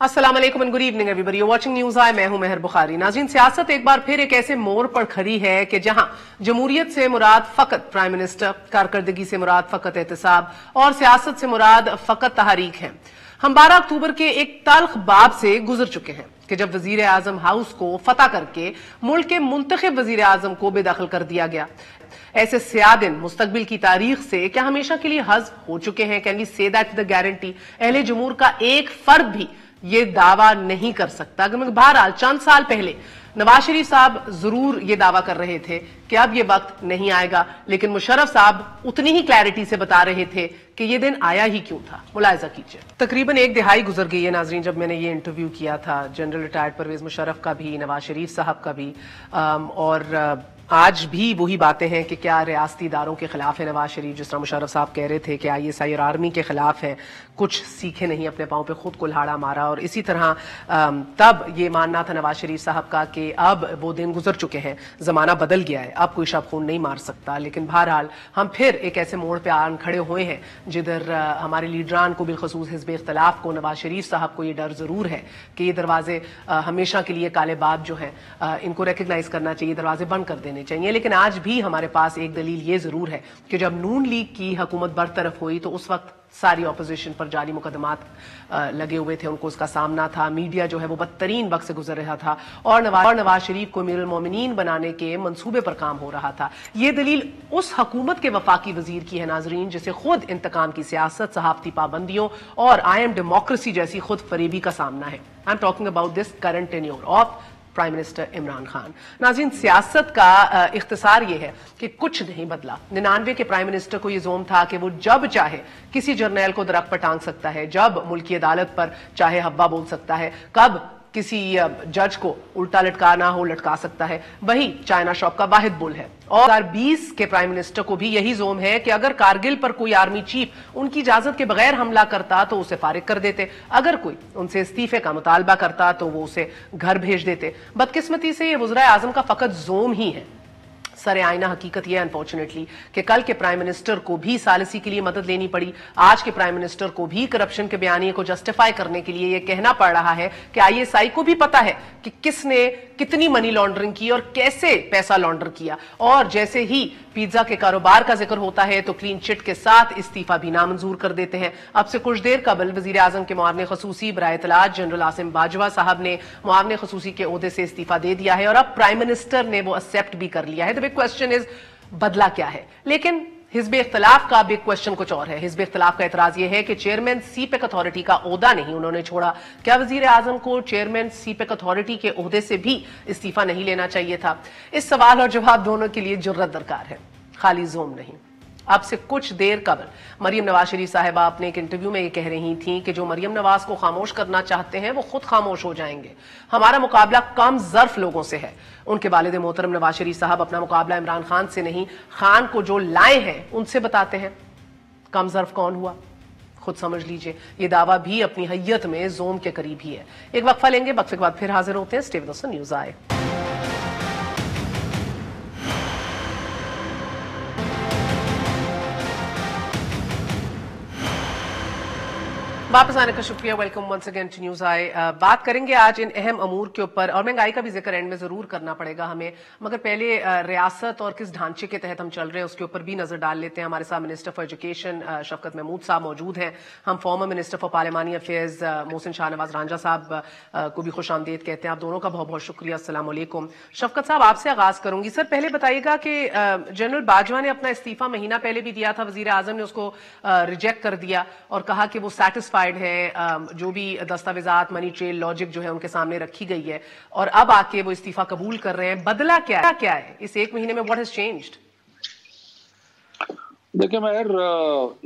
अस्सलाम वालेकुम and good evening everybody, watching news I. मैं हूं मेहर बुखारी। नाज़रीन, सियासत एक बार फिर एक ऐसे मोड़ पर खड़ी है कि जहां जमहूरियत से मुराद फकत प्राइम मिनिस्टर, कारकर्दगी से मुराद फकत एहतसाब और सियासत से मुराद फकत तहरीक है। हम 12 अक्टूबर के एक तल्ख बाब से गुजर चुके हैं कि जब वजीर आजम हाउस को फतह करके मुल्क के मुंतखब वजीर आजम को बेदखल कर दिया गया। ऐसे स्या दिन मुस्तकबिल की तारीख से क्या हमेशा के लिए हज़्फ हो चुके हैं? Can we say that the guarantee? अहले जमूर का एक फर्द भी ये दावा नहीं कर सकता। बहरहाल चंद साल पहले नवाज शरीफ साहब जरूर ये दावा कर रहे थे कि अब ये वक्त नहीं आएगा, लेकिन मुशर्रफ साहब उतनी ही क्लैरिटी से बता रहे थे कि ये दिन आया ही क्यों था। मुलायजा कीजिए। तकरीबन एक दिहाई गुजर गई है नाजरीन जब मैंने ये इंटरव्यू किया था, जनरल रिटायर्ड परवेज मुशर्रफ का भी, नवाज शरीफ साहब का भी, और आज भी वही बातें हैं कि क्या रियासती इदारों के खिलाफ है नवाज शरीफ। जिस तरह मुशर्रफ साहब कह रहे थे कि ISI और आर्मी के खिलाफ है, कुछ सीखे नहीं, अपने पांव पे खुद कुल्हाड़ा मारा। और इसी तरह तब ये मानना था नवाज शरीफ साहब का कि अब वो दिन गुजर चुके हैं, जमाना बदल गया है, अब कोई शब खून नहीं मार सकता। लेकिन बहरहाल हम फिर एक ऐसे मोड़ पर आन खड़े हुए हैं जिधर हमारे लीडरान को, बिलखसूस हिज़्ब इख्तिलाफ को, नवाज शरीफ साहब को ये डर जरूर है कि ये दरवाजे हमेशा के लिए काले बाब जो है इनको रिकग्नाइज करना चाहिए, दरवाजे बंद कर देने चाहिए। लेकिन आज भी हमारे पास एक दलील ये जरूर है कि जब नून लीग की हुकूमत बरतरफ हुई तो उस वक्त सारी ऑपोजिशन पर जाली मुकदमात लगे हुए थे, उनको उसका सामना था। मीडिया जो है वो बदतरीन वक्त से गुजर रहा था और नवाज शरीफ को अमीरुल मोमिनीन बनाने के मंसूबे पर काम हो रहा था। ये दलील उस हुकूमत के वफाकी वजीर की है नाजरीन जिसे खुद इंतकाम की सियासत, सहाफती पाबंदियों और आई एम डेमोक्रेसी जैसी खुद फरेबी का सामना है। I am talking about this current tenure of prime minister Imran Khan. नाज़रीन, सियासत का इख्तिसार ये है कि कुछ नहीं बदला। 99 के प्राइम मिनिस्टर को ये जोम था कि वो जब चाहे किसी जर्नैल को दरख्त पर टांग सकता है, जब मुल्की अदालत पर चाहे हब्बा बोल सकता है, कब किसी जज को उल्टा लटकाना हो लटका सकता है। वही चाइना शॉप का वाहिद बुल है। और 2020 के प्राइम मिनिस्टर को भी यही जोम है कि अगर कारगिल पर कोई आर्मी चीफ उनकी इजाजत के बगैर हमला करता तो उसे फारिग कर देते, अगर कोई उनसे इस्तीफे का मुतालबा करता तो वो उसे घर भेज देते। बदकिस्मती से ये वज़ीर आज़म का फकत जोम ही है। सरे आईना हकीकत यह अनफॉर्चुनेटली कि कल के प्राइम मिनिस्टर को भी सालिसी के लिए मदद लेनी पड़ी। आज के प्राइम मिनिस्टर को भी करप्शन के बयानिए को जस्टिफाई करने के लिए यह कहना पड़ रहा है कि ISI को भी पता है कि किसने कितनी मनी लॉन्ड्रिंग की और कैसे पैसा लॉन्डर किया। और जैसे ही पिज्जा के कारोबार का जिक्र होता है तो क्लीन चिट के साथ इस्तीफा भी नामंजूर कर देते हैं। अब से कुछ देर कबल वजीर आजम के मुआवने खसूसी बराए इत्तलात जनरल आसिम बाजवा साहब ने मुआवने खसूसी के ओहदे से इस्तीफा दे दिया है और अब प्राइम मिनिस्टर ने वो एक्सेप्ट भी कर लिया है। तो बिग क्वेश्चन इज, बदला क्या है? लेकिन हिज़्ब इख्तिलाफ का बिग क्वेश्चन कुछ और है। हिज़्ब इख्तिलाफ का एतराज यह है कि चेयरमैन सीपेक अथॉरिटी का ओहदा नहीं उन्होंने छोड़ा। क्या वजीर आजम को चेयरमैन सीपेक अथॉरिटी के ओहदे से भी इस्तीफा नहीं लेना चाहिए था? इस सवाल और जवाब दोनों के लिए जुर्रत दरकार है, खाली जोम नहीं। अब से कुछ देर कबल मरियम नवाज शरीफ साहिबा अपने एक इंटरव्यू में ये कह रही थी कि जो मरियम नवाज को खामोश करना चाहते हैं वो खुद खामोश हो जाएंगे। हमारा मुकाबला कम ज़र्फ लोगों से है। उनके वालिद मोहतरम नवाज शरीफ साहब अपना मुकाबला इमरान खान से नहीं, खान को जो लाए हैं उनसे बताते हैं। कम ज़र्फ कौन हुआ खुद समझ लीजिए। ये दावा भी अपनी हैयत में जोम के करीब ही है। एक वक्फा लेंगे, वक्फे के बाद फिर हाजिर होते हैं। स्टे विद अस, न्यूज़ आए। वापस आने का शुक्रिया। Welcome once again to news आए। बात करेंगे आज इन अहम अमूर के ऊपर और महंगाई का भी जिक्र एंड में जरूर करना पड़ेगा हमें, मगर पहले रियासत और किस ढांचे के तहत हम चल रहे हैं उसके ऊपर भी नजर डाल लेते हैं। हमारे साथ मिनिस्टर फॉर एजुकेशन शफकत महमूद साहब मौजूद हैं। हम former minister for parliamentary affairs Mohsin Shahnawaz Ranjha साहब को भी खुश आमदीद कहते हैं। आप दोनों का बहुत बहुत शुक्रिया। अस्सलाम वालेकुम। शफकत साहब, आपसे आगाज करूंगी। सर, पहले बताइएगा कि जनरल बाजवा ने अपना इस्तीफा महीना पहले भी दिया था, वजीर आजम ने उसको रिजेक्ट कर दिया और कहा कि वो सेटिस्फाइड है, जो भी दस्तावेजात, मनी ट्रेल, लॉजिक जो है उनके सामने रखी गई है, और अब आके वो इस्तीफा कबूल कर रहे हैं। बदला क्या है इस एक महीने में? What has changed? देखिए मेहर,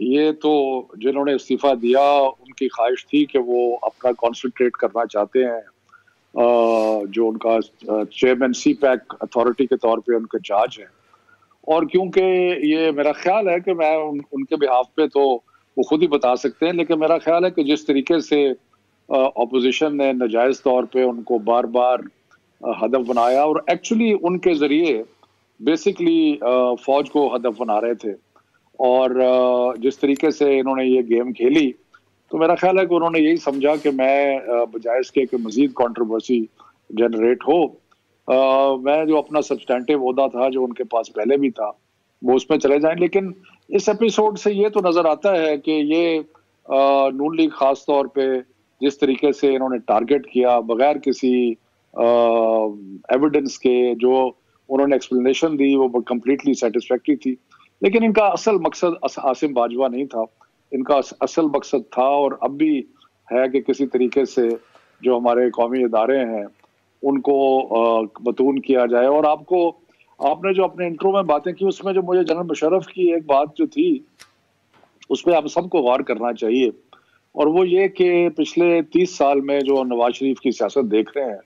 ये तो जिन्होंने इस्तीफा दिया उनकी ख्वाहिश थी कि वो अपना कॉन्सेंट्रेट करना चाहते हैं, जो उनका चेयरमैन सीपैक अथॉरिटी के तौर पे उनके चार्ज हैं। और क्योंकि ये मेरा ख्याल है कि मैं उनके बिहाफ पे तो वो खुद ही बता सकते हैं, लेकिन मेरा ख्याल है कि जिस तरीके से अपोजिशन ने नाजायज तौर पे उनको बार बार हदफ बनाया और एक्चुअली उनके जरिए बेसिकली फौज को हदफ बना रहे थे, और जिस तरीके से इन्होंने ये गेम खेली तो मेरा ख्याल है कि उन्होंने यही समझा कि मैं बजाय इसके कि मजीद कंट्रोवर्सी जनरेट हो, मैं जो अपना सब्सटेंटिव ओहदा था जो उनके पास पहले भी था वो उसमें चले जाएं। लेकिन इस एपिसोड से ये तो नजर आता है कि ये नून लीग खास तौर पे जिस तरीके से इन्होंने टारगेट किया बगैर किसी एविडेंस के, जो उन्होंने एक्सप्लेनेशन दी वो कंप्लीटली सेटिस्फैक्ट्री थी। लेकिन इनका असल मकसद आसिम बाजवा नहीं था, इनका असल मकसद था और अब भी है कि किसी तरीके से जो हमारे कौमी इदारे हैं उनको बतून किया जाए। और आपने जो अपने इंट्रो में बातें की उसमें जो मुझे जनरल मुशर्रफ की एक बात जो थी उस पर आप सबको गौर करना चाहिए, और वो ये कि पिछले 30 साल में जो नवाज शरीफ की सियासत देख रहे हैं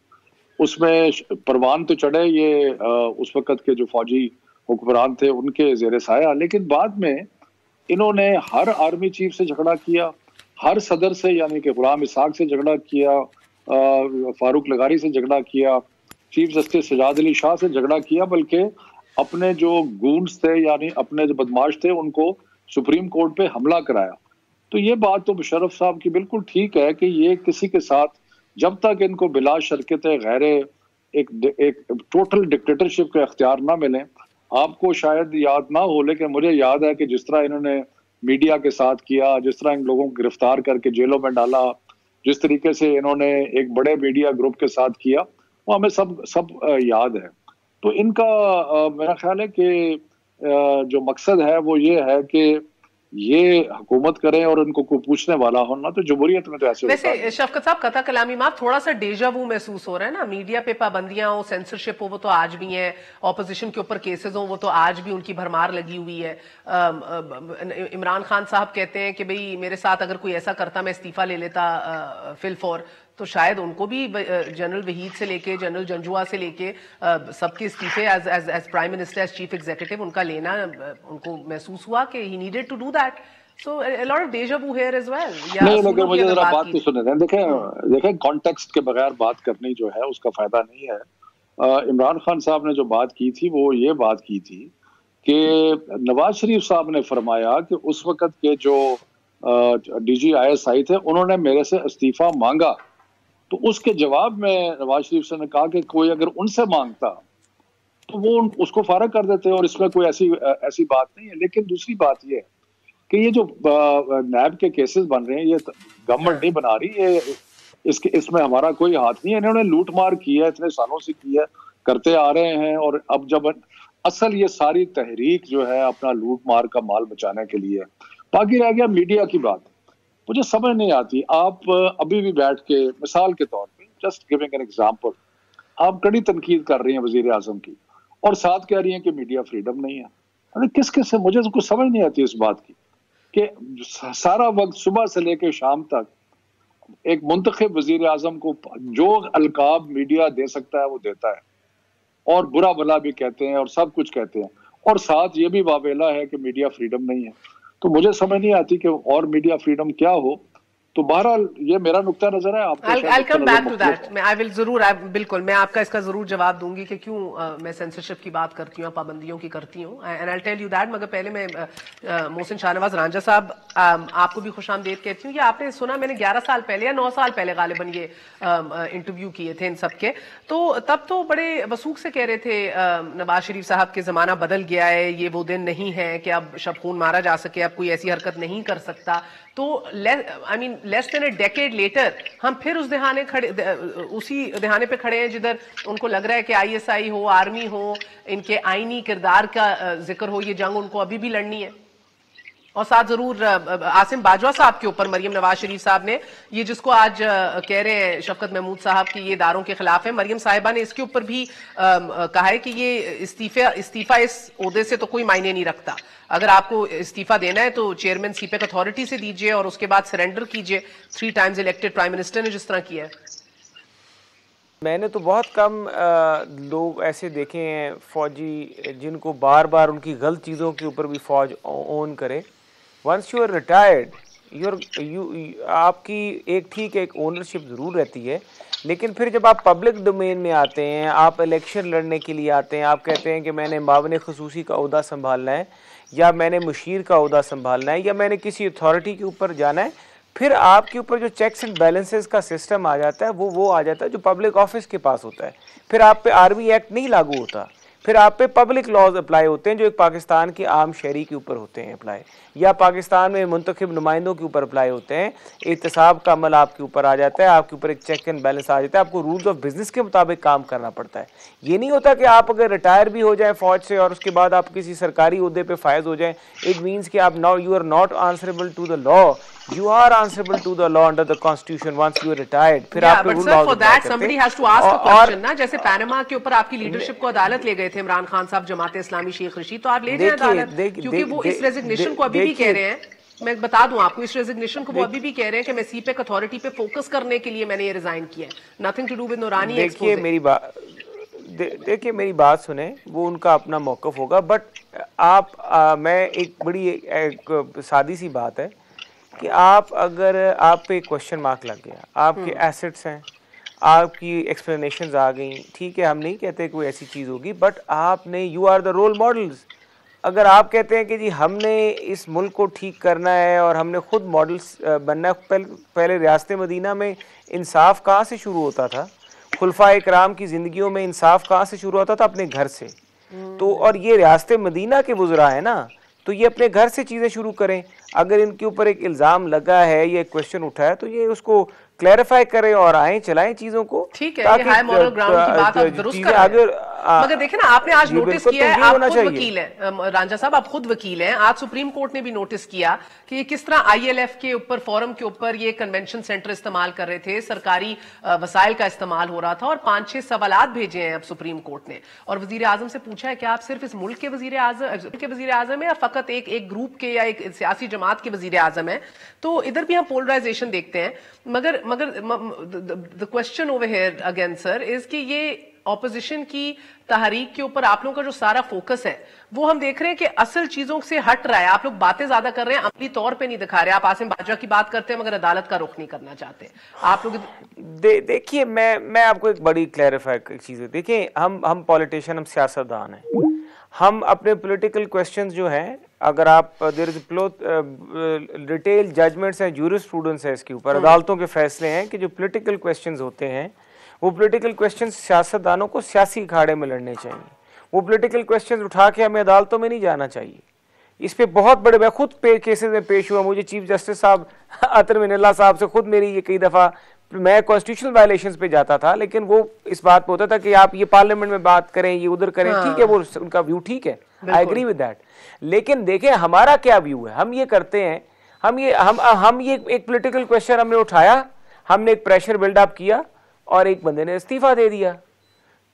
उसमें परवान तो चढ़े ये उस वक्त के जो फौजी हुक्मरान थे उनके जेर साया, लेकिन बाद में इन्होंने हर आर्मी चीफ से झगड़ा किया, हर सदर से यानी कि गुलाम इसाक से झगड़ा किया, फारूक लगारी से झगड़ा किया, चीफ जस्टिस सजाद अली शाह से झगड़ा किया, बल्कि अपने जो गूंड्स थे यानी अपने जो बदमाश थे उनको सुप्रीम कोर्ट पे हमला कराया। तो ये बात तो मुशर्रफ साहब की बिल्कुल ठीक है कि ये किसी के साथ जब तक इनको बिला शर्कत गैर एक टोटल डिक्टेटरशिप के अख्तियार ना मिले, आपको शायद याद ना हो लेकिन मुझे याद है कि जिस तरह इन्होंने मीडिया के साथ किया, जिस तरह इन लोगों को गिरफ्तार करके जेलों में डाला, जिस तरीके से इन्होंने एक बड़े मीडिया ग्रुप के साथ किया, वो हमें सब याद है। तो इनका मेरा ख्याल है कि जो मकसद है वो ये है कि ये हुकूमत करें और उनको कोई पूछने वाला हो ना, तो जमहूरियत में तो ऐसे वैसे शफकत साहब कथा कलामी में थोड़ा सा डेजा वू महसूस हो रहा है ना, मीडिया पे पाबंदियां हो, सेंसरशिप हो, वो तो आज भी है, ऑपोजिशन के ऊपर केसेस हो वो तो आज भी उनकी भरमार लगी हुई है। इमरान खान साहब कहते हैं कि भाई मेरे साथ अगर कोई ऐसा करता मैं इस्तीफा ले लेता फिलफौर, तो शायद उनको भी जनरल वहीद से लेके जनरल जंजुआ से लेके सबके इस्तीफे as prime minister, as chief executive उनका लेना उनको महसूस हुआ कि he needed to do that. So a lot of deja vu here as well. नहीं, लेकिन मुझे जरा बात तो सुने दें। देखें कॉन्टेक्स्ट के बगैर बात करनी जो है उसका फायदा नहीं है। इमरान खान साहब ने जो बात की थी वो ये बात की थी कि नवाज शरीफ साहब ने फरमाया कि उस वक्त के जो DGISI थे उन्होंने मेरे से इस्तीफा मांगा, तो उसके जवाब में नवाज शरीफ साहब ने कहा कि कोई अगर उनसे मांगता तो वो उसको फारग कर देते और इसमें कोई ऐसी बात नहीं है। लेकिन दूसरी बात ये है कि ये जो नैब के केसेस बन रहे हैं ये गवर्नमेंट नहीं बना रही, ये इसमें हमारा कोई हाथ नहीं है। इन्होंने लूट मार की है, इतने सालों से की है, करते आ रहे हैं, और अब जब असल ये सारी तहरीक जो है अपना लूट मार का माल बचाने के लिए। बाकी रह गया मीडिया की बात, मुझे समझ नहीं आती। आप अभी भी बैठ के मिसाल के तौर पे जस्ट गिविंग एन एग्जांपल, आप कड़ी तनकीद कर रही हैं वजीर आजम की और साथ कह रही हैं कि मीडिया फ्रीडम नहीं है। अरे किस किस से, मुझे तो कुछ समझ नहीं आती इस बात की कि सारा वक्त सुबह से लेकर शाम तक एक मुंतखब वजीर आजम को जो अलकाब मीडिया दे सकता है वो देता है, और बुरा भला भी कहते हैं और सब कुछ कहते हैं, और साथ ये भी वावेला है कि मीडिया फ्रीडम नहीं है। तो मुझे समझ नहीं आती कि और मीडिया फ्रीडम क्या हो। तो बहरहाल ये मेरा नुक्ता नजर है। I'll come back to that. I will जरूर, बिल्कुल मैं आपका इसका जरूर जवाब दूंगी कि क्यों मैं सेंसरशिप की बात करती हूँ, पाबंदियों की करती हूँ, and I'll tell you that। मगर पहले मैं मोहसिन शाहनवाज रांझा साहब आपको भी खुशामदीद कहती हूँ। ये आपने सुना, मैंने 11 साल पहले या 9 साल पहले गालिबन ये इंटरव्यू किए थे इन सबके, तो तब तो बड़े वसूख से कह रहे थे नवाज शरीफ साहब के जमाना बदल गया है, ये वो दिन नहीं है कि अब शब खून मारा जा सके, अब कोई ऐसी हरकत नहीं कर सकता। तो I mean less than a decade later हम फिर उसी दहाने पे खड़े हैं जिधर उनको लग रहा है कि ISI हो, आर्मी हो, इनके आईनी किरदार का जिक्र हो, ये जंग उनको अभी भी लड़नी है। और साथ जरूर आसिम बाजवा साहब के ऊपर मरियम नवाज शरीफ साहब ने ये जिसको आज कह रहे हैं शफकत महमूद साहब की ये इदारों के खिलाफ है, मरियम साहिबा ने इसके ऊपर भी कहा है कि ये इस्तीफा इस ओहदे से तो कोई मायने नहीं रखता। अगर आपको इस्तीफा देना है तो चेयरमैन सीपेक अथॉरिटी से दीजिए और उसके बाद सरेंडर कीजिए। 3 टाइम्स इलेक्टेड प्राइम मिनिस्टर ने जिस तरह किया है। मैंने तो बहुत कम लोग ऐसे देखे हैं फौजी जिनको बार बार उनकी गलत चीज़ों के ऊपर भी फौज ओन करे। वंस यू आर रिटायर्ड आपकी एक ठीक एक ओनरशिप ज़रूर रहती है, लेकिन फिर जब आप पब्लिक डोमेन में आते हैं, आप इलेक्शन लड़ने के लिए आते हैं, आप कहते हैं कि मैंने मावन खसूसी का ओहदा संभालना है, या मैंने मुशीर का ओहदा संभालना है, या मैंने किसी अथॉरिटी के ऊपर जाना है, फिर आपके ऊपर जो चेक्स एंड बैलेंसेस का सिस्टम आ जाता है वो आ जाता है जो पब्लिक ऑफिस के पास होता है। फिर आप पे आर्मी एक्ट नहीं लागू होता, फिर आप पे पब्लिक लॉज अप्लाई होते हैं जो एक पाकिस्तान के आम शहरी के ऊपर होते हैं अप्लाई, या पाकिस्तान में मुंतखब नुमाइंदों के ऊपर अप्लाई होते हैं। एहतसाब का अमल आपके ऊपर आ जाता है, आपके ऊपर एक चेक एंड बैलेंस आ जाता है, आपको रूल्स ऑफ बिजनेस के मुताबिक काम करना पड़ता है। ये नहीं होता कि आप अगर रिटायर भी हो जाए फौज से और उसके बाद आप किसी सरकारी ओहदे पे फायज हो जाए, इट मीन्स कि आप now you are not answerable to the law, you are answerable to the law under the constitution once you are retired। फिर yeah, आपके but rule sir, for that somebody has to ask a question ना, जैसे Panama के ऊपर आपकी leadership को अदालत ले गए थे इमरान खान साहब, जमात इस्लामी, शेख रशीद, तो आप ले जाए अदालत, क्योंकि वो इस रेजिग्नेशन को अभी भी कह रहे हैं, मैं बता दूं आपको, इस रेजिग्नेशन को वो अभी भी कह रहे हैं कि मैं सीपेक अथॉरिटी पे फोकस करने के लिए मैंने ये रिजाइन किया है, नथिंग टू डू विद नूरानी एक्सपोज। देखिए मेरी बात सुने, वो उनका अपना मौकफ होगा, बट आप मैं एक बड़ी एक सादी सी बात है कि आप अगर आप पे क्वेश्चन मार्क लग गया, आपके एसेट्स हैं, आपकी एक्सप्लेनेशंस आ गई, ठीक है, हम नहीं कहते कोई ऐसी चीज़ होगी, बट आपने you are the role models. अगर आप कहते हैं कि जी हमने इस मुल्क को ठीक करना है और हमने खुद मॉडल्स बनना है, पहले रियासत मदीना में इंसाफ कहाँ से शुरू होता था, खुलफा इकराम की ज़िंदगियों में इंसाफ कहाँ से शुरू होता था, अपने घर से। तो और ये रियासत मदीना के वुज़रा है ना, तो ये अपने घर से चीज़ें शुरू करें। अगर इनके ऊपर एक इल्ज़ाम लगा है, ये क्वेश्चन उठा है, तो ये उसको क्लैरिफाई करें और आए चलाएं चीज़ों को, ठीक है, ये हाई मॉरल ग्राउंड की बात आप दुरुस्त कर रहे हैं। मगर देखिए ना, आपने आज नोटिस किया है, आप खुद वकील हैं रांझा साहब, आप खुद वकील हैं, आज सुप्रीम कोर्ट ने भी नोटिस किया कि किस तरह ILF के ऊपर, फोरम के ऊपर ये कन्वेंशन सेंटर इस्तेमाल कर रहे थे, सरकारी वसाइल का इस्तेमाल हो रहा था, और 5-6 सवालात भेजे हैं अब सुप्रीम कोर्ट ने, और वजीर आजम से पूछा है कि आप सिर्फ इस मुल्क के वजीर आजम है या फकत एक ग्रुप के या एक सियासी जमात के वजीर आजम है। तो इधर भी हम पोलराइजेशन देखते हैं, मगर the question over here again sir is कि ये ऑपोजिशन की तहरीक के ऊपर आप लोगों का जो सारा फोकस है वो हम देख रहे हैं कि असल चीजों से हट रहा है। आप लोग बातें ज्यादा कर रहे हैं, अमली तौर पे नहीं दिखा रहे। आप आसिम बाजवा की बात करते हैं मगर अदालत का रुख नहीं करना चाहते आप लोग। देखिए मैं आपको एक बड़ी क्लैरिफाई चीज है, देखिए हम पॉलिटिशियन, हम सियासतदान हैं, हम अपने पॉलिटिकल क्वेश्चंस जो हैं, अगर आप देयर इज डिटेल जजमेंट्स हैं, जूरिस्प्रूडेंस है इसके ऊपर, अदालतों के फैसले हैं कि जो पॉलिटिकल क्वेश्चंस होते हैं वो पॉलिटिकल क्वेश्चंस सियासतदानों को सियासी अखाड़े में लड़ने चाहिए। वो पॉलिटिकल क्वेश्चंस उठा के हमें अदालतों में नहीं जाना चाहिए। इस पे बहुत बड़े, मैं खुद केसेस में पेश हुआ, मुझे चीफ जस्टिस साहब अतर मिनल्ला साहब से खुद मेरी ये कई दफ़ा, मैं कॉन्स्टिट्यूशनल वायलेशंस पे जाता था, लेकिन वो इस बात पे होता था कि आप ये पार्लियामेंट में बात करें, ये उधर करें, ठीक है, वो उनका व्यू ठीक है, आई एग्री विद दैट। लेकिन देखें हमारा क्या व्यू है, हम ये करते हैं, हम ये एक पॉलिटिकल क्वेश्चन हमने उठाया, हमने एक प्रेशर बिल्डअप किया और एक बंदे ने इस्तीफा दे दिया।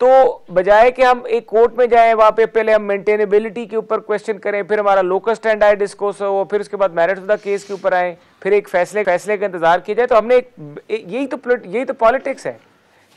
तो बजाय कि हम एक कोर्ट में जाएं, वहां पे पहले हम मेंटेनेबिलिटी के ऊपर क्वेश्चन करें, फिर हमारा लोकल स्टैंड आए डिस्कोर्स हो, फिर उसके बाद मेरिट ऑफ द केस के ऊपर आए, फिर एक फैसले का इंतजार किया जाए, तो हमने यही तो पॉलिटिक्स है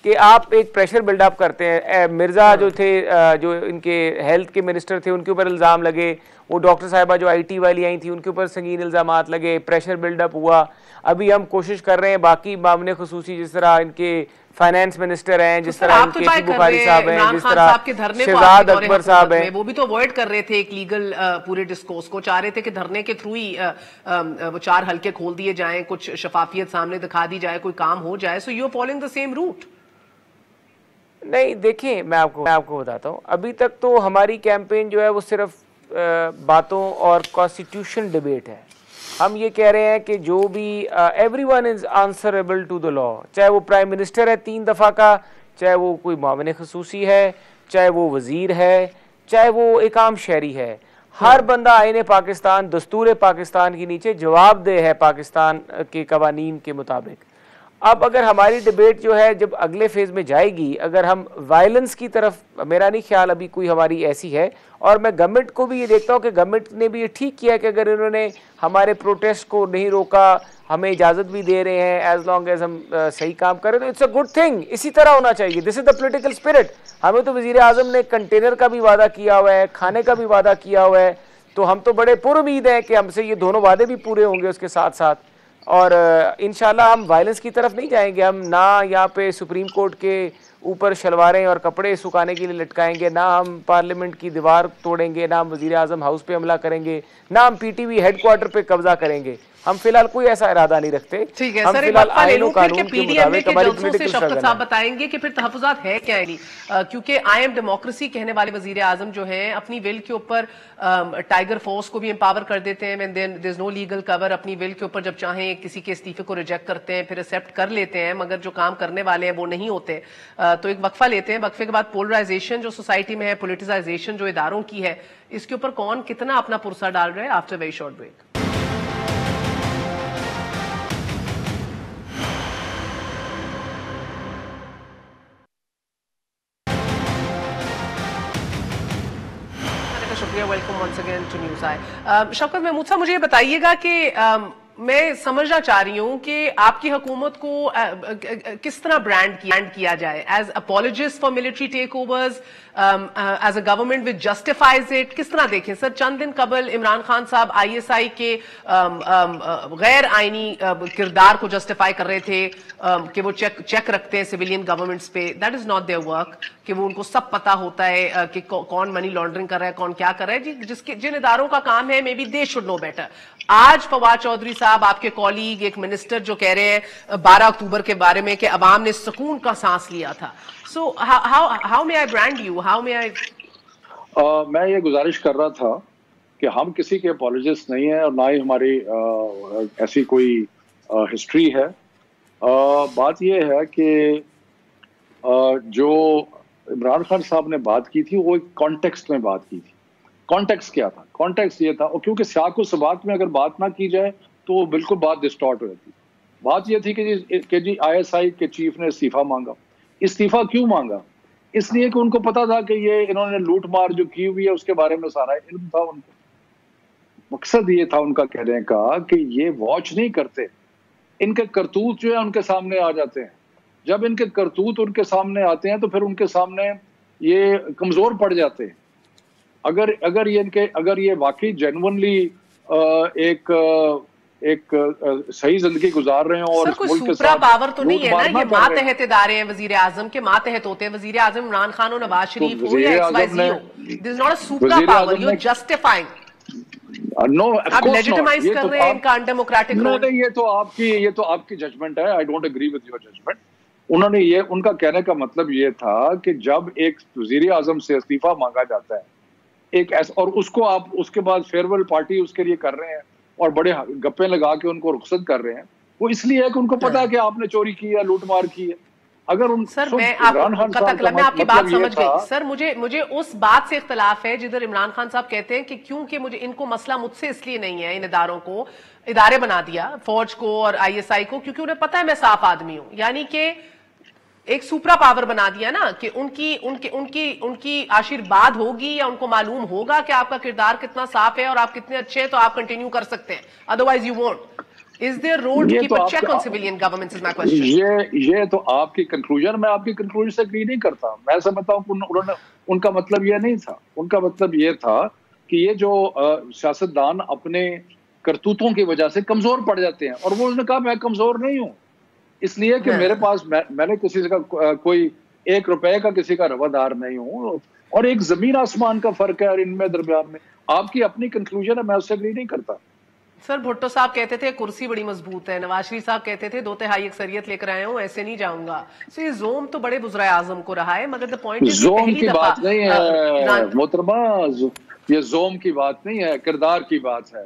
कि आप एक प्रेशर बिल्डअप करते हैं। मिर्जा जो थे, जो इनके हेल्थ के मिनिस्टर थे, उनके ऊपर इल्ज़ाम लगे, वो डॉक्टर साहिबा जो IT वाली आई थी उनके ऊपर संगीन इल्ज़ामात लगे, प्रेशर बिल्डअप हुआ। अभी हम कोशिश कर रहे हैं बाकी मामले खुसूसी, जिस तरह इनके फाइनेंस मिनिस्टर हैं, जिस तरह इनके बुखारी साहब हैं, जिस तरह शहजाद अकबर साहब हैं, वो भी तो अवॉइड कर रहे थे एक लीगल पूरे डिस्कोर्स को, चाह रहे थे कि धरने के थ्रू ही वो 4 हल्के खोल दिए जाएं, कुछ शफाफियत सामने दिखा दी जाए, कोई काम हो जाए। So you are following the same route. नहीं, देखिए मैं आपको बताता हूँ, अभी तक तो हमारी कैंपेन जो है वो सिर्फ बातों और कॉन्स्टिट्यूशन डिबेट है। हम ये कह रहे हैं कि जो भी everyone is answerable to the law, चाहे वो प्राइम मिनिस्टर है 3 दफ़ा का, चाहे वो कोई मामले खसूसी है, चाहे वो वजीर है, चाहे वो एक आम शहरी है, हर बंदा आईने पाकिस्तान, दस्तूर पाकिस्तान के नीचे जवाबदेह है पाकिस्तान के कवानीन के मुताबिक। अब अगर हमारी डिबेट जो है जब अगले फेज में जाएगी, अगर हम वायलेंस की तरफ, मेरा नहीं ख्याल अभी कोई हमारी ऐसी है, और मैं गवर्नमेंट को भी ये देखता हूँ कि गवर्नमेंट ने भी ये ठीक किया कि अगर इन्होंने हमारे प्रोटेस्ट को नहीं रोका, हमें इजाज़त भी दे रहे हैं एज लॉन्ग एज हम सही काम करें, तो इट्स अ गुड थिंग। इसी तरह होना चाहिए, this is the political spirit. हमें तो वज़ीर आज़म ने कंटेनर का भी वादा किया हुआ है, खाने का भी वादा किया हुआ है, तो हम तो बड़े पुरुमीद हैं कि हमसे ये दोनों वादे भी पूरे होंगे उसके साथ साथ, और इंशाल्लाह हम वायलेंस की तरफ नहीं जाएंगे। हम ना यहाँ पे सुप्रीम कोर्ट के ऊपर शलवारें और कपड़े सुखाने के लिए लटकाएंगे, ना हम पार्लियामेंट की दीवार तोड़ेंगे, ना हम वज़ीर आज़म हाउस पे हमला करेंगे, ना हम PTV हेडक्वार्टर पे कब्जा करेंगे। हम फिलहाल कोई ऐसा इरादा नहीं रखते। ठीक है हम सर, एक फिलहाल वक्फा ले आईन लूं और फिर के कानून के पीडीएमए मुताबिक के हमारी जलसों से पॉलिटिकल शफकत स्ट्रगल साहब है। बताएंगे कि फिर तहफुजात है क्या नहीं, क्योंकि आई एम डेमोक्रेसी कहने वाले वजीर आजम जो है अपनी विल के ऊपर टाइगर फोर्स को भी एम्पावर कर देते हैं, there is no legal cover, अपनी विल के ऊपर जब चाहें किसी के इस्तीफे को रिजेक्ट करते हैं, फिर एक्सेप्ट कर लेते हैं, मगर जो काम करने वाले हैं वो नहीं होते। तो एक वक्फा लेते हैं, वक्फे के बाद पोलराइजेशन जो सोसाइटी में है, पोलिटिसाइजेशन जो इदारों की है, इसके ऊपर कौन कितना अपना पुरसा डाल रहा है, आफ्टर वेरी शॉर्ट ब्रेक। शुक्रिया, welcome once again to news I. Shaukat Mahmood sahab, मुझे ये बताइएगा कि मैं समझना चाह रही हूं कि आपकी हुकूमत को किस तरह ब्रांड किया जाए, as apologist for military takeovers, as a government which justifies it, किस तरह देखें सर? चंद दिन कबल इमरान खान साहब ISI के गैर आईनी किरदार को जस्टिफाई कर रहे थे कि वो चेक रखते हैं सिविलियन गवर्नमेंट्स पे, that is not their work, कि वो उनको सब पता होता है कि कौन मनी लॉन्ड्रिंग कर रहा है, कौन क्या कर रहा है, जिन इदारों का काम है, may be they should know better. आज फवाद चौधरी साहब, आपके कॉलीग, एक मिनिस्टर जो कह रहे हैं 12 अक्टूबर के बारे में कि अवाम ने सुकून का सांस लिया था। So how may I brand you, how may I? मैं ये गुजारिश कर रहा था कि हम किसी के अपॉलजिस्ट नहीं है और ना ही हमारी ऐसी कोई हिस्ट्री है। बात यह है कि जो इमरान खान साहब ने बात की थी वो एक कॉन्टेक्स्ट में बात की थी। कॉन्टेक्स्ट क्या था? कॉन्टेक्स्ट ये था, और क्योंकि सियाक व सबात में अगर बात ना की जाए तो बिल्कुल बात डिस्टॉर्ट हो जाती। बात ये थी कि जी ISI के चीफ ने इस्तीफा मांगा। इस्तीफा क्यों मांगा? इसलिए कि उनको पता था कि ये इन्होंने लूट मार जो की हुई है उसके बारे में सारा इल्म था उनको। मकसद ये था उनका कहने का कि ये वॉच नहीं करते, इनके करतूत जो है उनके सामने आ जाते हैं। जब इनके करतूत उनके सामने आते हैं तो फिर उनके सामने ये कमजोर पड़ जाते हैं। अगर ये वाकई जेन्युइनली एक सही जिंदगी गुजार रहे हैं और सर, कोई सुपरा पावर तो नहीं है ना, ये मातहत इदारे हैं, वजीर आजम के मातहत होते हैं, वजीर आजम इमरान खान और नवाज शरीफ हो या XYZ हो, this is not a supra power, you are justifying, no, आप लेजिटिमाइज कर रहे हैं इनका अनडेमोक्रेटिक रोल। ये तो आपकी जजमेंट है, I don't agree with your judgement. उन्होंने उनका कहने का मतलब ये था कि जब एक वजीर आजम से इस्तीफा मांगा जाता है और उसको आप उसके बाद फेयरवेल पार्टी उसके लिए कर रहे हैं और बड़े गप्पे लगा के उनको रुखसत कर रहे हैं, वो इसलिए है कि उनको पता है कि आपने चोरी की है, लूटमार की है। अगर उन सर मैं आपकी बात समझ गई सर, मुझे उस बात से इख्तलाफ है जिधर इमरान खान साहब कहते हैं कि क्योंकि मुझे इनको मसला मुझसे इसलिए नहीं है, इन इदारों को इदारे बना दिया, फौज को और ISI को, क्योंकि उन्हें पता है मैं साफ आदमी हूं, यानी कि एक सुपरा पावर बना दिया ना कि उनकी आशीर्वाद होगी या उनको मालूम होगा कि आपका किरदार कितना साफ है और आप कितने अच्छे हैं, तो आप कंटिन्यू कर सकते हैं, otherwise you won't. Is there role to keep a check on civilian governments is my question. ये तो आपकी कंक्लूजन, मैं आपकी कंक्लूजन से एग्री नहीं करता। मैं समझता हूँ उन्होंने, उनका मतलब ये नहीं था। उनका मतलब ये था कि ये जो सियासतदान अपने करतूतों की वजह से कमजोर पड़ जाते हैं, और वो उसने कहा मैं कमजोर नहीं हूँ, इसलिए कि मेरे पास मैंने किसी का कोई 1 रुपए का किसी का रवादार नहीं हूँ, और एक जमीन आसमान का फर्क है इनमें दरमियान में। आपकी अपनी कंक्लूजन है, मैं उससे एग्री नहीं करता। सर भुट्टो साहब कहते थे कुर्सी बड़ी मजबूत है, नवाज शरीफ साहब कहते थे 2/3 अक्सरियत लेकर आए हूं, ऐसे नहीं जाऊंगा। सो ये जोम तो बड़े बुज़ुर्ग आज़म को रहा है, मगर द पॉइंट इज जोम की बात नहीं है मोहतरमा, ये जोम की बात नहीं है, किरदार की बात है।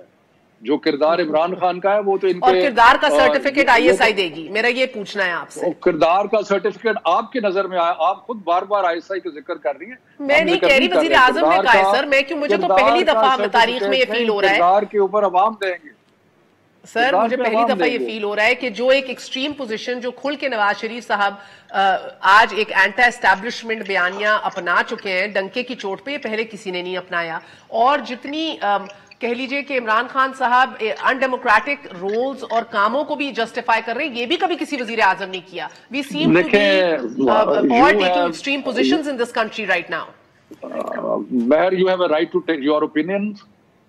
जो किरदार इमरान खान का है वो तो इनके, और किरदार का सर्टिफिकेट ISI देगी, मेरा ये पूछना है आपसे। किरदार का सर्टिफिकेट आपकी नजर में आया, आप खुद बार बार ISI का जिक्र कर रही हैं। मैं नहीं कह रही वजीर आजम ने कहा है सर, मैं क्यों, मुझे तो पहली दफा तारीख में ये फील हो रहा है, किरदार के ऊपर अवाम देंगे सर, मुझे पहली दफा ये फील हो रहा है कि जो एक एक्सट्रीम पोजीशन जो खुल के नवाज शरीफ साहब आज एक एंटी एस्टैब्लिशमेंट बयानिया अपना चुके हैं डंके की चोट पे, ये पहले किसी ने नहीं अपनाया। और जितनी कह लीजिए कि इमरान खान साहब अनडेमोक्रेटिक रोल्स और कामों को भी जस्टिफाई कर रहे हैं, ये भी कभी किसी वजीर आजम ने किया। We seem to be all taking extreme positions in this country right now. Meher, you have a right to take your opinions.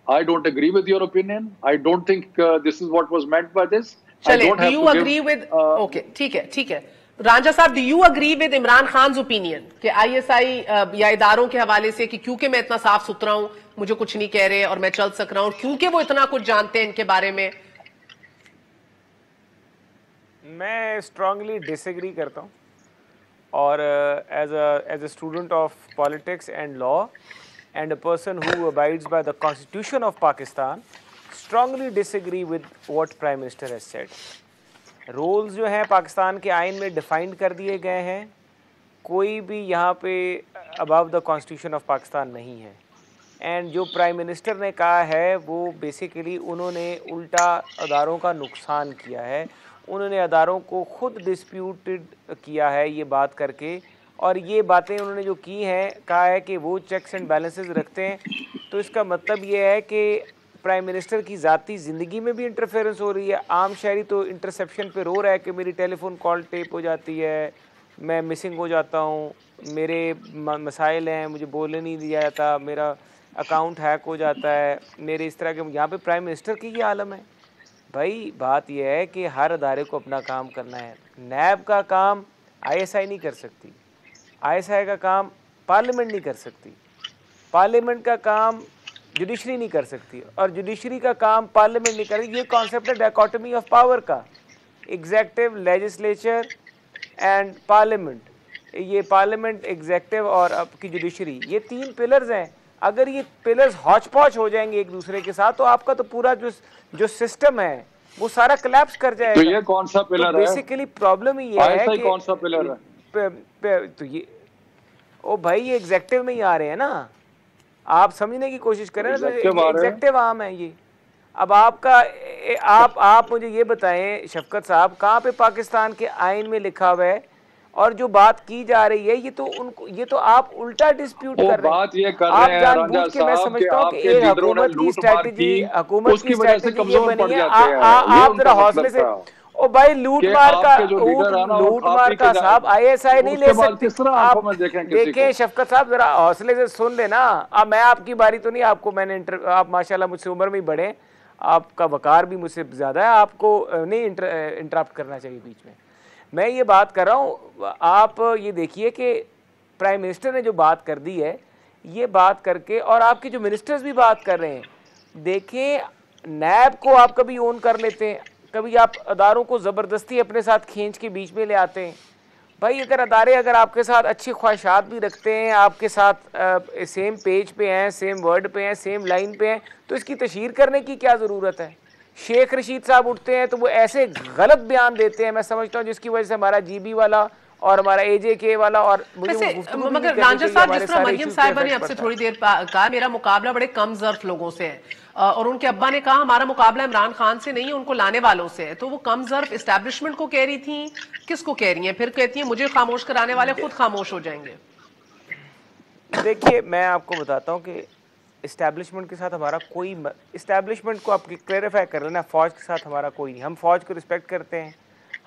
I don't agree with your opinion. I don't think this is what was meant by this. चले, do you agree with? Okay, ठीक है। रांझा साहब, do you agree with Imran Khan opinion कि ISI या इदारों के हवाले से कि क्योंकि मैं इतना साफ सुथरा हूं, मुझे कुछ नहीं कह रहे और मैं चल सक रहा हूं, क्योंकि वो इतना कुछ जानते हैं इनके बारे में, मैं स्ट्रांगली डिसएग्री करता हूँ और as a student of politics and law and a person who abides by the constitution of Pakistan strongly disagree with what prime minister has said. Rules जो हैं पाकिस्तान के आइन में डिफाइंड कर दिए गए हैं, कोई भी यहाँ पे above the constitution of Pakistan नहीं है। एंड जो प्राइम मिनिस्टर ने कहा है वो बेसिकली उन्होंने उल्टा अदारों का नुकसान किया है, उन्होंने अदारों को खुद डिस्प्यूटेड किया है ये बात करके, और ये बातें उन्होंने जो की हैं कहा है कि वो चेक्स एंड बैलेंसेस रखते हैं। तो इसका मतलब ये है कि प्राइम मिनिस्टर की ज़ाती ज़िंदगी में भी इंटरफेरेंस हो रही है। आम शहरी तो इंटरसेप्शन पे रो रहा है कि मेरी टेलीफोन कॉल टेप हो जाती है, मैं मिसिंग हो जाता हूँ, मेरे मसाइल हैं, मुझे बोलने नहीं दिया जाता, मेरा अकाउंट हैक हो जाता है, मेरे इस तरह के। यहाँ पे प्राइम मिनिस्टर की ये आलम है। भाई बात यह है कि हर अदारे को अपना काम करना है। नैब का काम आईएसआई नहीं कर सकती, आईएसआई का काम पार्लियामेंट नहीं कर सकती, पार्लियामेंट का काम जुडिशरी नहीं कर सकती, और जुडिशरी का काम पार्लियामेंट नहीं कर सकती। ये कॉन्सेप्ट है डायकोटमी ऑफ पावर का, एग्जेक्टिव, लेजिस्लेचर एंड पार्लियामेंट। ये पार्लियामेंट, एग्जेक्टिव और आपकी जुडिशरी, ये तीन पिलर्स हैं। अगर ये पिलर्स हौच पौच हो जाएंगे एक दूसरे के साथ तो आपका तो पूरा जो सिस्टम है वो सारा कोलैप्स कर जाएगा। तो ये कौन सा पिलर है? बेसिकली प्रॉब्लम ही ये है कि कौन सा पिलर है? तो ये ओ भाई ये एग्जेक्टिव में ही आ रहे हैं ना, आप समझने की कोशिश करें ना, तो एग्जेक्टिव आम है ये। अब आप मुझे ये बताएं शफकत साहब, कहाँ पे पाकिस्तान के आइन में लिखा हुआ है? और जो बात की जा रही है ये तो आप उल्टा डिस्प्यूट कर रहे हैं। बात ये कर रहे हैं जानबूझ के, मैं समझता हूँ कि एक हुकूमत की स्ट्रैटेजी ये बनी है। आप जरा हौसले से, ओ भाई लूट मार का साहब आईएसआई नहीं ले सकती। आप देखें शफकत साहब, जरा हौसले से सुन लेना। अब मैं आपकी बारी तो नहीं, आपको मैंने आप माशाल्लाह मुझसे उम्र में बड़े, आपका वकार भी मुझसे ज्यादा है, आपको नहीं इंटरप्ट करना चाहिए बीच में। मैं ये बात कर रहा हूँ, आप ये देखिए कि प्राइम मिनिस्टर ने जो बात कर दी है, ये बात करके, और आपके जो मिनिस्टर्स भी बात कर रहे हैं, देखें नैब को आप कभी ओन कर लेते हैं, कभी आप अदारों को ज़बरदस्ती अपने साथ खींच के बीच में ले आते हैं। भाई अगर आपके साथ अच्छी ख्वाहिशात भी रखते हैं, आपके साथ सेम पेज पे हैं, सेम वर्ड पे हैं, सेम लाइन पे हैं, तो इसकी तशहीर करने की क्या ज़रूरत है? शेख रशीद साहब उठते हैं तो वो ऐसे गलत बयान देते हैं, मैं समझता हूँ जिसकी वजह से हमारा जीबी वाला और हमारा एजेके वाला, और मगर रांझा साहब, जिस तरह मरियम साहिबा ने आपसे थोड़ी देर कहा मेरा मुकाबला बड़े कम ज़र्फ लोगों से है, और उनके अब्बा ने कहा हमारा मुकाबला इमरान खान से नहीं, उनको लाने वालों से है, तो वो कम ज़र्फ एस्टैब्लिशमेंट को कह रही थी, किसको कह रही हैं? फिर कहती हैं मुझे खामोश कराने वाले खुद खामोश हो जाएंगे। देखिए मैं आपको बताता हूँ कि इस्टेब्लिशमेंट के साथ हमारा कोई, इस्टेब्लिशमेंट को आप क्लेरिफाई कर लेना, फ़ौज के साथ हमारा कोई नहीं। हम फ़ौज को रिस्पेक्ट करते हैं,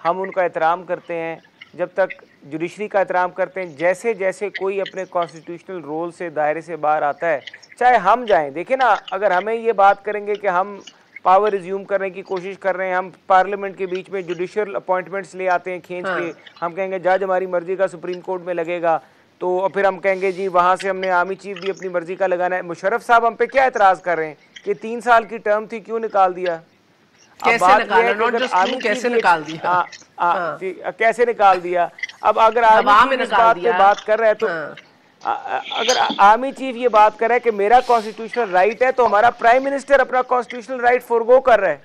हम उनका एहतराम करते हैं, जब तक जुडिशरी का एहतराम करते हैं। जैसे जैसे कोई अपने कॉन्स्टिट्यूशनल रोल से दायरे से बाहर आता है, चाहे हम जाएं, देखिए ना, अगर हमें ये बात करेंगे कि हम पावर रिज्यूम करने की कोशिश कर रहे हैं, हम पार्लियामेंट के बीच में जुडिशियल अपॉइंटमेंट्स ले आते हैं खींच के, हम कहेंगे जज हमारी मर्जी का सुप्रीम कोर्ट में लगेगा, तो फिर हम कहेंगे जी वहाँ से हमने आर्मी चीफ भी अपनी मर्जी का लगाना है। मुशर्रफ साहब हम पे क्या एतराज़ कर रहे हैं कि 3 साल की टर्म थी, क्यों निकाल दिया? कैसे निकाल दिया? कैसे निकाल दिया? अब अगर आर्मी इस बात पे बात कर रहा है तो अगर आर्मी चीफ ये बात कर रहा है कि मेरा कॉन्स्टिट्यूशनल राइट है, तो हमारा प्राइम मिनिस्टर अपना कॉन्स्टिट्यूशनल राइट फोरगो कर रहा है।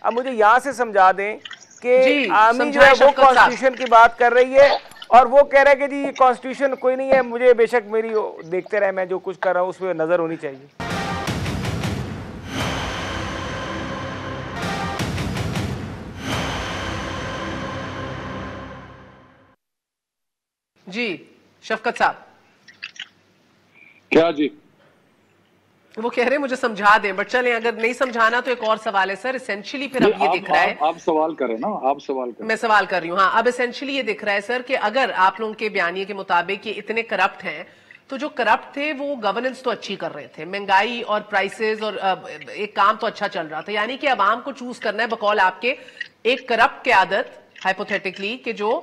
अब मुझे यहाँ से समझा दें कि आर्मी जो है वो कॉन्स्टिट्यूशन की बात कर रही है और वो कह रहा है कि जी कॉन्स्टिट्यूशन कोई नहीं है, मुझे बेशक मेरी देखते रहे, मैं जो कुछ कर रहा हूँ उसमें नजर होनी चाहिए। जी शफकत साहब, क्या जी? वो कह रहे हैं मुझे समझा दें, बट चलें, अगर नहीं समझाना तो एक और सवाल है सर। एसेंशियली फिर अब ये दिख रहा है, आप सवाल करें ना, आप सवाल करें। मैं सवाल कर रही हूँ। हाँ, अब एसेंशियली ये दिख रहा है सर कि अगर आप लोगों के बयानिए के मुताबिक ये इतने करप्ट हैं, तो जो करप्ट थे वो गवर्नेंस तो अच्छी कर रहे थे, महंगाई और प्राइसेस और एक काम तो अच्छा चल रहा था, यानी कि अवाम को चूज करना है बकौल आपके एक करप्ट की आदत हाइपोथेटिकली कि जो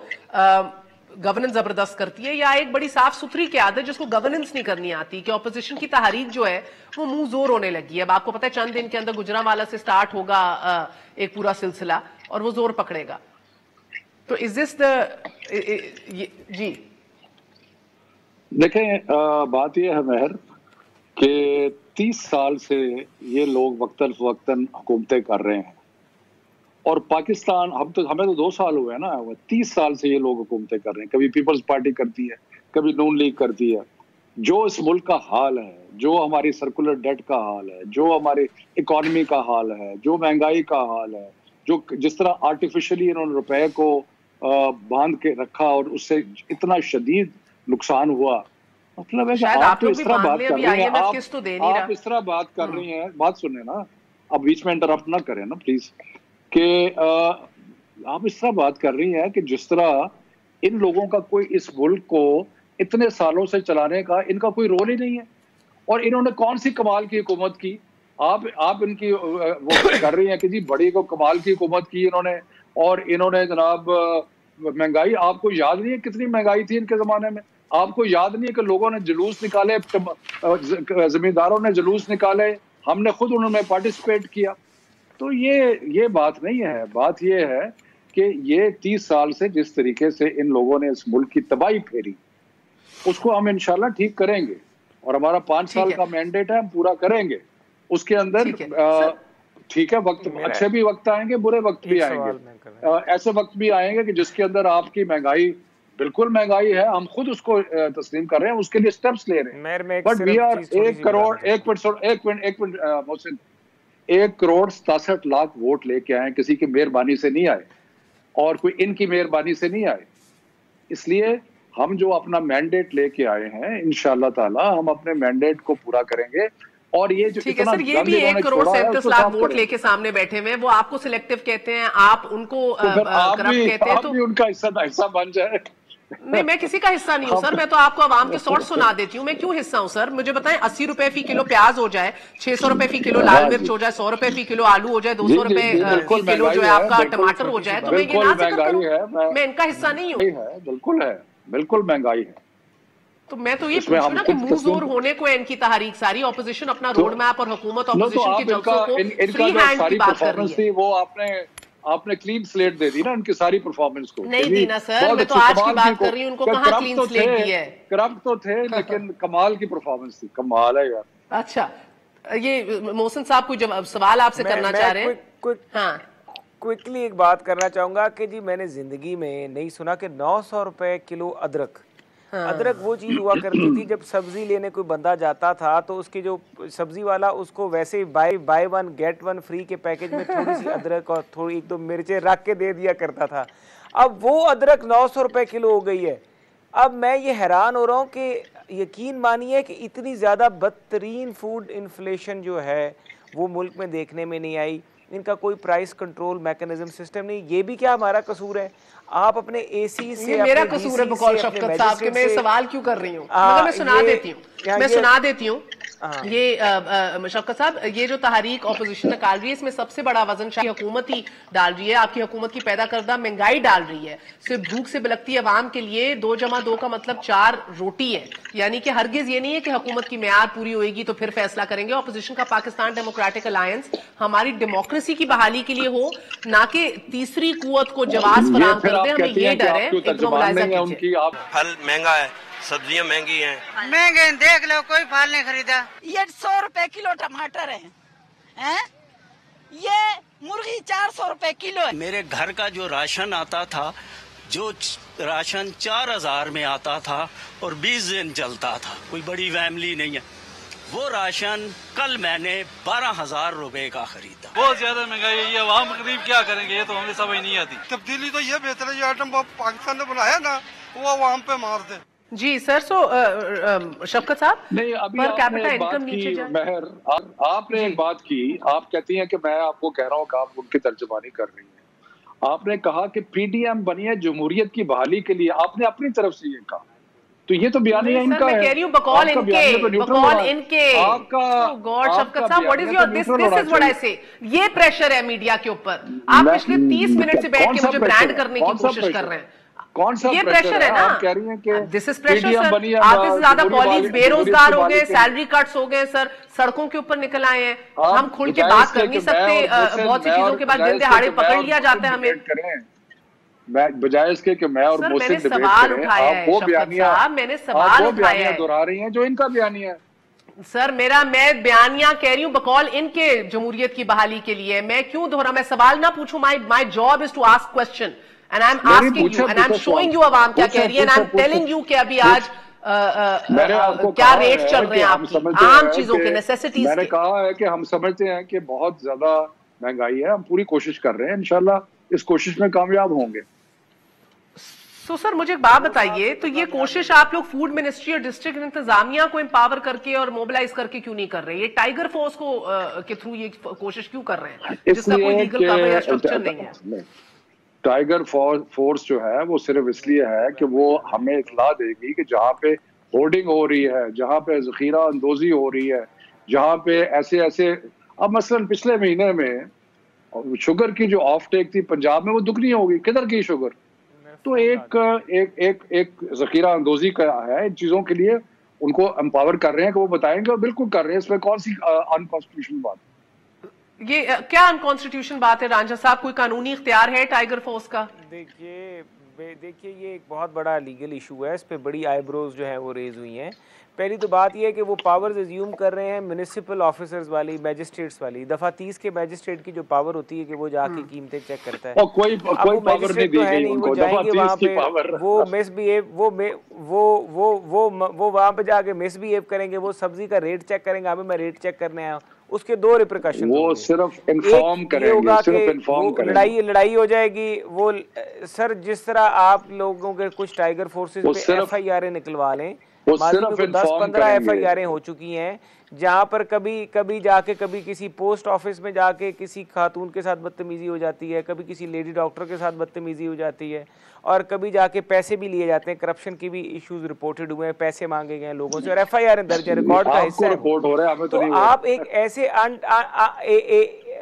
गवर्नेंस जबरदस्त करती है, या एक बड़ी साफ सुथरी की आदत जिसको गवर्नेंस नहीं करनी आती, कि ऑपोजिशन की तहरीक जो है वो मुंह जोर होने लगी है। अब आपको पता है चंद दिन के अंदर गुजरांवाला से स्टार्ट होगा एक पूरा सिलसिला और वो जोर पकड़ेगा। तो इज दिस द जी देखें, बात यह है मेहर कि 30 साल से ये लोग वक्तन फवक्तन हुकूमतें कर रहे हैं और पाकिस्तान हमें तो 2 साल हुए हैं ना, 30 साल से ये लोग हुकूमतें कर रहे हैं। कभी पीपल्स पार्टी करती है, कभी नून लीग करती है। जो इस मुल्क का हाल है, जो हमारी सर्कुलर डेट का हाल है, जो हमारी इकॉनमी का हाल है, जो महंगाई का हाल है, जो जिस तरह आर्टिफिशियली इन्होंने रुपए को बांध के रखा और उससे इतना शदीद नुकसान हुआ, मतलब है कि आप तो इस तरह बात कर रही हैं, आप इस तरह बात कर रही हैं। बात सुने ना, अब बीच में इंटरप्ट ना करें ना प्लीज, कि आप इस तरह बात कर रही हैं कि जिस तरह इन लोगों का कोई इस मुल्क को इतने सालों से चलाने का इनका कोई रोल ही नहीं है। और इन्होंने कौन सी कमाल की हुकूमत की? आप इनकी वो कर रही हैं कि जी बड़ी को कमाल की हुकूमत की इन्होंने, और इन्होंने जनाब महंगाई, आपको याद नहीं है कितनी महंगाई थी इनके जमाने में? आपको याद नहीं है कि लोगों ने जुलूस निकाले, जमींदारों ने जुलूस निकाले, हमने खुद उन्होंने पार्टिसिपेट किया। तो ये बात नहीं है। बात ये है कि ये 30 साल से जिस तरीके से इन लोगों ने इस मुल्क की तबाही फेरी, उसको हम इंशाल्लाह ठीक करेंगे और हमारा 5 साल का मैंडेट है, हम पूरा करेंगे। उसके अंदर ठीक है, वक्त अच्छे भी वक्त आएंगे, बुरे वक्त भी आएंगे। ऐसे वक्त भी आएंगे कि जिसके अंदर आपकी महंगाई, बिल्कुल महंगाई है, हम खुद उसको तस्लीम कर रहे हैं, उसके लिए स्टेप्स ले रहे हैं। But we are 1 crore 67 lakh vote लेके आए, किसी की मेहरबानी से नहीं आए और कोई इनकी मेहरबानी से नहीं आए। इसलिए हम जो अपना मैंडेट लेके आए हैं, इंशाल्लाह ताला हम अपने मैंडेट को पूरा करेंगे। और ये जो इतना सर, ये भी 1 करोड़ 37 लाख वोट लेके सामने बैठे हुए हैं, वो आपको सिलेक्टिव कहते हैं, आप उनको करप्ट कहते हैं, तो उनका हिस्सा बन जाए। नहीं, मैं किसी का हिस्सा नहीं हूँ सर, मैं तो आपको आवाम के शॉर्ट सुना देती हूँ। मैं क्यों हिस्सा हूँ सर? मुझे बताएं, 80 रुपए फी किलो प्याज हो जाए, 600 रुपए फी किलो लाल मिर्च हो जाए, 100 रुपए फी किलो आलू हो जाए, 200 रुपए फी किलो जो है आपका टमाटर हो जाए, तो मैं ये ना जिक्र करूं, मैं इनका हिस्सा नहीं हूँ। बिल्कुल महंगाई है। तो मैं तो ये पूछूं ना कि मुंह जोर होने को है इनकी तहरीक, सारी ऑपोजिशन अपना रोड मैप और हुकूमत ऑपोजिशन के जलसों को फ्री हैंड की बात कर रही है। वो आपने क्लीन स्लेट दे दी ना उनकी सारी परफॉर्मेंस को। नहीं दी ना सर, मैं तो आज की बात कर रही हूँ, उनको कहाँ क्लीन स्लेट दी है? करप्ट तो थे, लेकिन कमाल की परफॉर्मेंस थी, कमाल है यार। अच्छा, ये मोहसिन साहब कोई सवाल आपसे करना चाह रहे हैं? हाँ, क्विकली एक बात करना चाहूंगा कि जी मैंने जिंदगी में नहीं सुना कि 900 रुपए किलो अदरक। अदरक वो चीज़ हुआ करती थी, जब सब्जी लेने कोई बंदा जाता था तो उसकी जो सब्जी वाला उसको वैसे ही बाय 1 गेट 1 फ्री के पैकेज में थोड़ी सी अदरक और थोड़ी 1-2 मिर्चें रख के दे दिया करता था। अब वो अदरक 900 रुपए किलो हो गई है। अब मैं ये हैरान हो रहा हूँ कि यकीन मानिए कि इतनी ज़्यादा बदतरीन फूड इन्फ्लेशन जो है वो मुल्क में देखने में नहीं आई। इनका कोई प्राइस कंट्रोल मैकेनिज्म सिस्टम नहीं। ये भी क्या हमारा कसूर है? आप अपने एसी से, मेरा कसूर है बकौल शफकत साहब के, मैं सवाल क्यों कर रही हूँ? मैं सुना देती हूँ। ये शफकत साहब, ये जो तहरीक ऑपोजिशन निकाल रही है, इसमें सबसे बड़ा वजन शायद हुकूमत ही डाल रही है, आपकी हुकूमत की पैदा करदा महंगाई डाल रही है। सिर्फ भूख से बिलखती आवाम के लिए 2 + 2 का मतलब 4 रोटी है। यानी कि हरगिज ये नहीं है कि हुकूमत की मेयाद पूरी होगी तो फिर फैसला करेंगे। ऑपोजिशन का पाकिस्तान डेमोक्रेटिक अलायंस हमारी डेमोक्रेसी की बहाली के लिए हो, ना कि तीसरी कुव्वत को जवाब फराहम कर दे। हमें ये डर है। फल महंगा है, सब्जियां महंगी हैं। महंगे देख लो, कोई फल नहीं खरीदा। ये 100 रुपए किलो टमाटर है? ये मुर्गी 400 रुपए किलो है। मेरे घर का जो राशन आता था, जो राशन 4000 में आता था और 20 दिन चलता था, कोई बड़ी फैमिली नहीं है, वो राशन कल मैंने 12,000 रुपए का खरीदा। बहुत ज्यादा महंगाई है, ये अवाम गरीब क्या करेंगे, ये तो हमें समझ नहीं आती। तब्दीली तो ये बेहतर है, जो आइटम पाकिस्तान ने बनाया ना, वो अवाम पे मार दे। जी सर, शफकत साहब, नहीं, अभी पर कैपिटा आपने इनकम नीचे जाए। महर, आपने एक बात की, आप कहती हैं कि मैं आपको कह रहा हूँ कि आप उनकी तर्जुमानी कर रही हैं। आपने कहा कि पीडीएम बनी है जमहूरियत की बहाली के लिए, आपने अपनी तरफ से ये कहा, तो ये तो बयानिया इनका है। मैं कह रही हूँ बकौल इनके आपका गॉड शफकत साहब, what is your this is what I से। ये प्रेशर है मीडिया के ऊपर। आप पिछले 30 मिनट से बैठ के मुझे ब्रांड करने की कोशिश कर रहे हैं। कौन सा ये प्रेशर है ना? आप कह रही हैं कि दिस इज प्रेशर सर। आप इससे ज्यादा कॉलेज बेरोजगार हो गए, सैलरी कट्स हो गए सर, सड़कों के ऊपर निकल आए हैं। हम खुल के बात कर नहीं सकते, बहुत सी चीजों के बाद दिन दिहाड़े पकड़ लिया जाता है हमें। मैं बजाय इसके कि मैं और मोहसिन डिबेट करें, आप वो बयानिया दोहरा रही हैं जो इनका बयानिया है। सर मैं बयानिया कह रही हूँ बकौल इनके जमहूरियत की बहाली के लिए। मैं क्यों दोहरा, मैं सवाल ना पूछूं। My job is to ask question and I am asking you and I am showing you अवाम क्या कह रही है and I am telling you कि अभी आज क्या रेट चल रहे हैं आपकी आम चीजों के, नेसेसिटीज। मैंने कहा है कि हम समझते हैं कि बहुत ज्यादा महंगाई है, हम पूरी कोशिश कर रहे हैं, इंशाल्लाह इस कोशिश में कामयाब होंगे। तो सर मुझे एक बात बताइए, तो ये कोशिश आप लोग फूड मिनिस्ट्री और डिस्ट्रिक्ट इंतजामिया को एम्पावर करके और मोबिलाइज करके क्यों नहीं कर रहे? ये टाइगर फोर्स को के थ्रू ये कोशिश क्यों कर रहे हैं जिसका कोई लीगल कवर या स्ट्रक्चर नहीं है? टाइगर फोर्स जो है वो सिर्फ इसलिए है कि वो हमें इतला देगी कि जहाँ पे होर्डिंग हो रही है, जहाँ पे जखीरा अंदोजी हो रही है, जहाँ पे ऐसे अब मसलन पिछले महीने में शुगर की जो ऑफ टेक थी पंजाब में वो दुगनी होगी। किधर की शुगर? तो एक जखीरा अंदोजी का है। इन चीजों के लिए उनको एम्पावर कर रहे हैं कि वो बताएंगे, और बिल्कुल कर रहे हैं। इसमें कौन सी अनकॉन्स्टिट्यूशनल बात? ये क्या अनकॉन्स्टिट्यूशन बात है रांझा साहब? कोई कानूनी इख्तियार है टाइगर फोर्स का? देखिए ये एक बहुत बड़ा लीगल इशू है, इस पे बड़ी आईब्रोज जो है वो रेज हुई हैं। पहली तो बात ये है कि वो पावर्स एज्यूम कर रहे हैं म्युनिसिपल ऑफिसर्स वाली, मैजिस्ट्रेट्स वाली। दफा 30 के मैजिस्ट्रेट की जो पावर होती है कि वो जाके कीमतें चेक करता है, कोई पावर नहीं दी गई उनको। वो जाएंगे वहाँ पे, वो मिसबिहेव वो वहाँ पे जाके मिसबिहेव करेंगे, वो सब्जी का रेट चेक करेंगे। अभी मैं रेट चेक करने आया हूँ, उसके दो रिप्रिकॉशन। वो सिर्फ इन्फॉर्म करेंगे, सिर्फ इन्फॉर्म करेंगे। लड़ाई हो जाएगी। वो सर जिस तरह आप लोगों के कुछ टाइगर फोर्सेस पे FIR निकलवा लें, 10-15 FIR हो चुकी हैं जहाँ पर कभी जाके कभी किसी पोस्ट ऑफिस में जाके किसी खातून के साथ बदतमीजी हो जाती है, कभी किसी लेडी डॉक्टर के साथ बदतमीजी हो जाती है, और कभी जाके पैसे भी लिए जाते हैं। करप्शन की भी इश्यूज रिपोर्टेड हुए हैं, पैसे मांगे गए हैं लोगों से, और FIR दर्ज है, रिकॉर्ड का हिस्सा है। तो आप एक ऐसे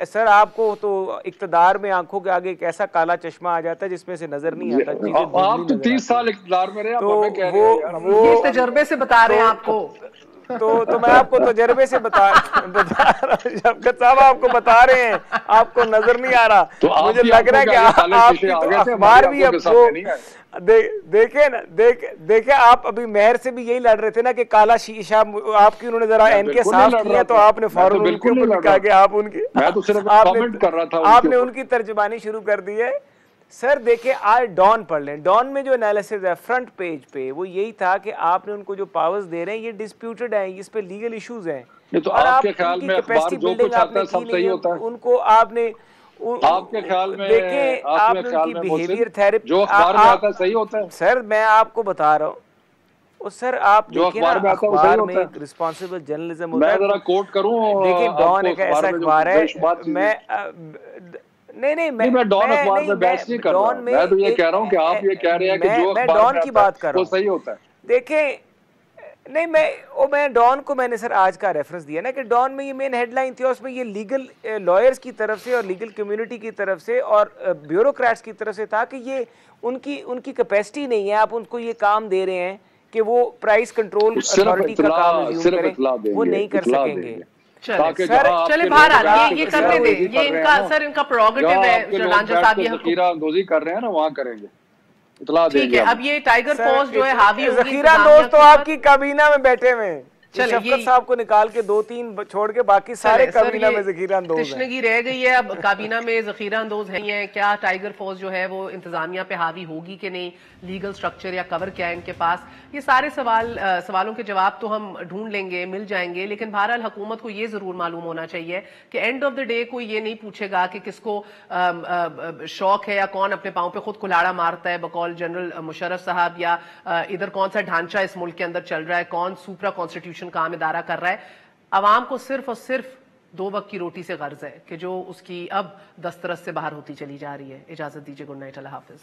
सर आपको तो इक्तदार में आंखों के आगे एक ऐसा काला चश्मा आ जाता है जिसमें से नजर नहीं आता। आप तो 30 साल इक्तदार में रहे, तो वो तजर्बे से बता रहे हैं आपको। तो मैं आपको तजर्बे से बता रहा हूँ शफकत साहब, आपको बता रहे हैं, आपको नजर नहीं आ रहा। तो मुझे लग रहा है कि आपकी तो अखबार भी अब वो देखे आप अभी मेहर से भी यही लड़ रहे थे ना कि काला शीशा आपकी उन्होंने जरा इनके साफ किया, तो आपने फौरन उनके ऊपर लिखा कि आप उनकी, मैं तो सिर्फ कमेंट कर रहा था, आपने उनकी तर्जुमानी शुरू कर दी है। सर देखिए आज डॉन पढ़ लें, डॉन में जो एनालिसिस है फ्रंट पेज पे वो यही था कि आपने उनको जो पावर्स दे रहे हैं ये डिस्प्यूटेड है, इस पे लीगल इश्यूज हैं। तो आपके ख्याल में अखबार जो कुछ आता है सब सही होता है? उनको आपने आपके ख्याल में देखें, आपने उनकी बिहेवियर थेरेपी जो अखबार में आता है सही होता है? सर मैं आपको बता रहा हूँ सर, आप जो अखबार में आता है अखबार में एक रिस्पांसिबल जर्नलिज्म होता है। मैं जरा कोट करूं, देखिए डॉन एक ऐसा अखबार है, मैं मैं डॉन अखबार में बहस नहीं कर रहा, मैं तो ये कह रहा हूँ कि आप ये कह रहे हैं कि जो अखबार डॉन की बात कर रहा हूँ सही होता है। देखें नहीं, मैं डॉन को मैंने सर आज का रेफरेंस दिया ना कि डॉन में ये मेन हेडलाइन थी, और उसमें ये लीगल लॉयर्स की तरफ से और लीगल कम्युनिटी की तरफ से और ब्यूरोक्रेट्स की तरफ से था कि ये उनकी कैपेसिटी नहीं है, आप उनको ये काम दे रहे हैं कि वो प्राइस कंट्रोल अथॉरिटी का काम रिज्यूम करें, वो नहीं कर सकेंगे। चले बाहर ये करने दे, ये इनका प्रोगेटिव है जो रांझा साहब ये जखीरा अंदोजी कर रहे हैं ना, वहाँ करेंगे। ठीक है, अब ये टाइगर फोर्स जो है हावी होगी। जखीरा अंदोज तो आपकी काबीना में बैठे हुए, शफकत साहब को निकाल के 2-3 छोड़ के बाकी सारे काबीना में जखीरा अंदोज हैं। तशनगी रह गई है, अब काबीना में जखीरा अंदोज हैं। क्या टाइगर फोर्स जो है वो इंतजामिया पे हावी होगी कि नहीं, लीगल स्ट्रक्चर या कवर क्या है इनके पास, ये सारे सवालों के जवाब तो हम ढूंढ लेंगे, मिल जाएंगे। लेकिन बहरहाल हुकूमत को ये जरूर मालूम होना चाहिए कि एंड ऑफ द डे कोई ये नहीं पूछेगा कि किसको शौक है या कौन अपने पांव पे खुद कुल्हाड़ा मारता है बकौल जनरल मुशर्रफ साहब, या इधर कौन सा ढांचा इस मुल्क के अंदर चल रहा है, कौन सुपरा कॉन्स्टिट्यूशन काम इदारा कर रहा है। अवाम को सिर्फ और सिर्फ 2 वक्त की रोटी से गर्ज है कि जो उसकी अब दस्तरस से बाहर होती चली जा रही है। इजाजत दीजिए, गुड नाइट, अल्लाह हाफिज।